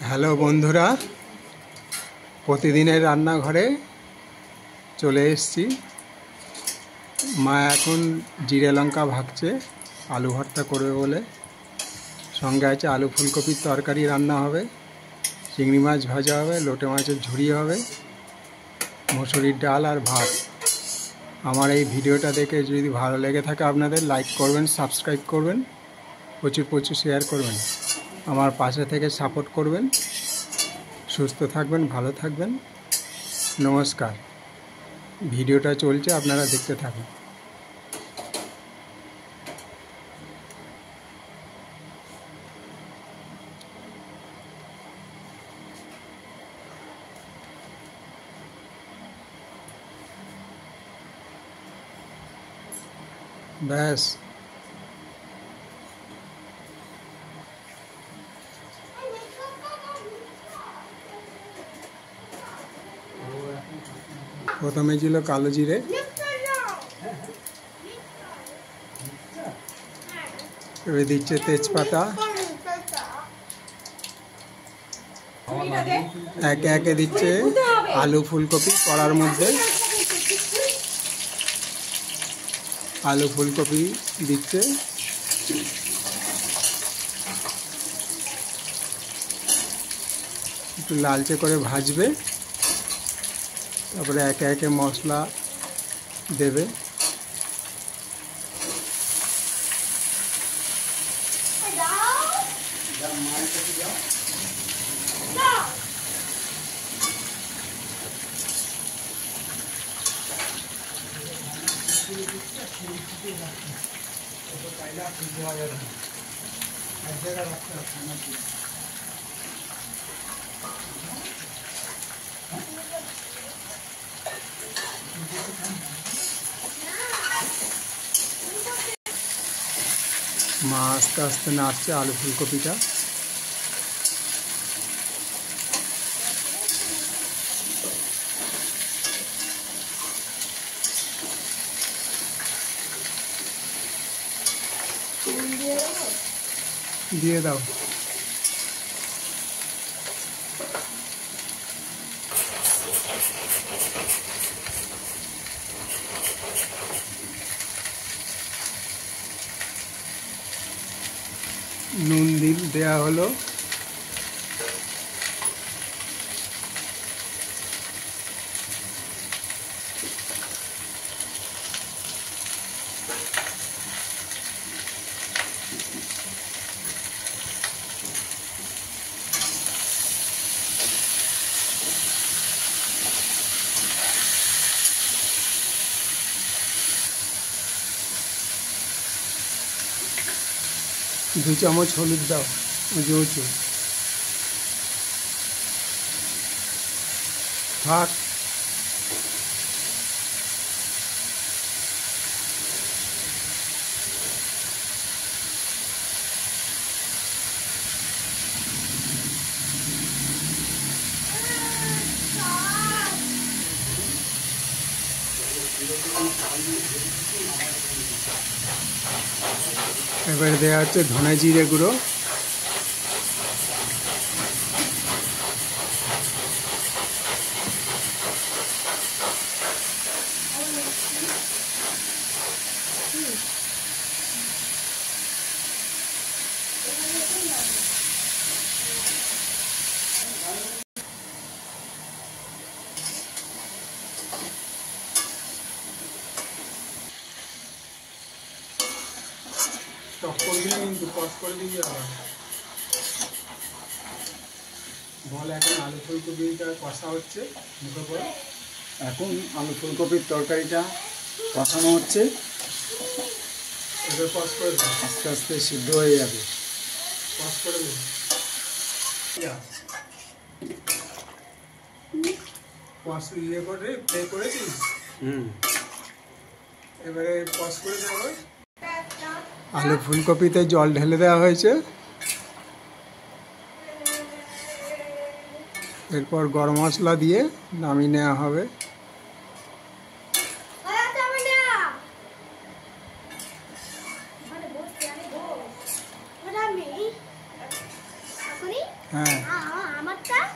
Hello বন্ধুরা, প্রতিদিনের রান্নাঘরে চলে এসেছি। মা এখন জিরে লঙ্কা ভাজছে, আলু ভর্তা করবে বলে। সঙ্গে আছে আলু ফুলকপির তরকারি রান্না হবে, চিংড়ি মাছ ভাজা হবে, লোটে মাছের ঝুড়ি হবে, মুসুরির ডাল আর ভাত। আমার এই ভিডিওটা দেখে যদি ভালো লেগে থাকে আপনাদের লাইক করবেন, সাবস্ক্রাইব করবেন, প্রচুর শেয়ার করবেন, আমার পাশে থেকে সাপোর্ট করবেন। সুস্থ থাকবেন, ভালো থাকবেন। নমস্কার। ভিডিওটা চলছে, আপনারা দেখতে থাকুন। ব্যাস, প্রথমে ছিল কালো জিরে, এবার দিচ্ছে তেজপাতা, একে একে দিচ্ছে আলু ফুলকপি কড়ার মধ্যে। আলু ফুলকপি দিচ্ছে, একটু লালচে করে ভাজবে, তারপরে একে একে মশলা দেবে। মা আস্তে আস্তে নাড়ছে আলু ফুলকপিটা। দিয়ে দাও। নুন দেওয়া হলো। দু চামচ হলুদ দাও, উঁচু থাক। এবারে দেওয়া হচ্ছে ধনে জিরে গুঁড়ো, বল। এখন আলু ফুলকপিটা কষা হচ্ছে, মুখে পড়ে। এখন আলু ফুলকপির তরকারিটা কষানো হচ্ছে, এবার কষ করে দেবো, আস্তে আস্তে সিদ্ধ হয়ে যাবে। কষ করে দেবো। কষ ইয়ে করে ফ্রাই করেছিস। এবারে কষ করে দেবো। আলু ফুলকপিতে জল ঢেলে দেওয়া হয়েছে, এরপর গরম মশলা দিয়ে নামিয়ে নেওয়া হবে।